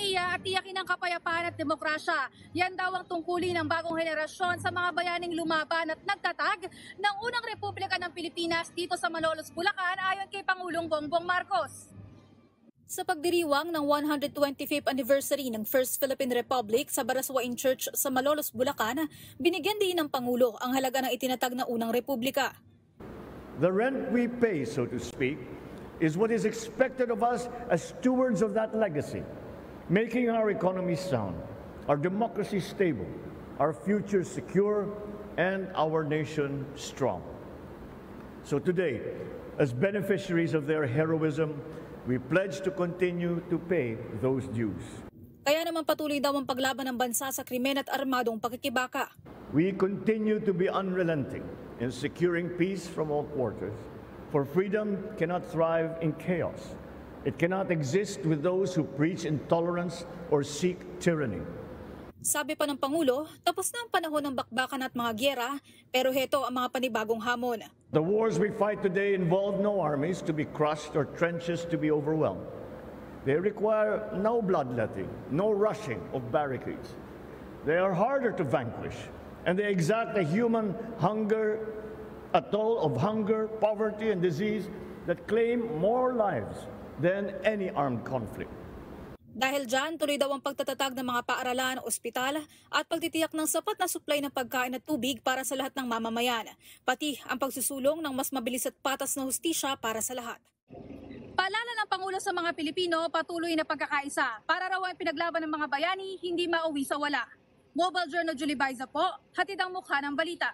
ekonomiya at tiyakin ang kapayapaan at demokrasya. Yan daw ang tungkulin ng bagong henerasyon sa mga bayaning lumaban at nagtatag ng unang Republika ng Pilipinas dito sa Malolos, Bulacan ayon kay Pangulong Bongbong Marcos. Sa pagdiriwang ng 125th anniversary ng First Philippine Republic sa Baraswain Church sa Malolos, Bulacan, binigyan din ng Pangulo ang halaga ng itinatag na unang republika. The rent we pay, so to speak, is what is expected of us as stewards of that legacy, making our economy sound, our democracy stable, our future secure, and our nation strong. So today, as beneficiaries of their heroism, we pledge to continue to pay those dues. Kaya naman patuloy daw ang paglaban ng bansa sa krimen at armadong pakikibaka. We continue to be unrelenting in securing peace from all quarters, for freedom cannot thrive in chaos. It cannot exist with those who preach intolerance or seek tyranny. Sabi pa ng Pangulo, tapos na ang panahon ng bakbakan at mga gyera, pero heto ang mga panibagong hamon. The wars we fight today involve no armies to be crushed or trenches to be overwhelmed. They require no bloodletting, no rushing of barricades. They are harder to vanquish, and they exact a human hunger, a toll of hunger, poverty, and disease that claim more lives than any armed conflict. Dahil dyan, tuloy daw ang pagtatatag ng mga paaralan, ospital at pagtitiyak ng sapat na supply ng pagkain at tubig para sa lahat ng mamamayan, pati ang pagsusulong ng mas mabilis at patas na hustisya para sa lahat. Paalala ng Pangulo sa mga Pilipino, patuloy na pagkakaisa para raw ang pinaglaban ng mga bayani hindi mauwi sa wala. Mobile Journal Julie Baiza po, hatid ang mukha ng balita.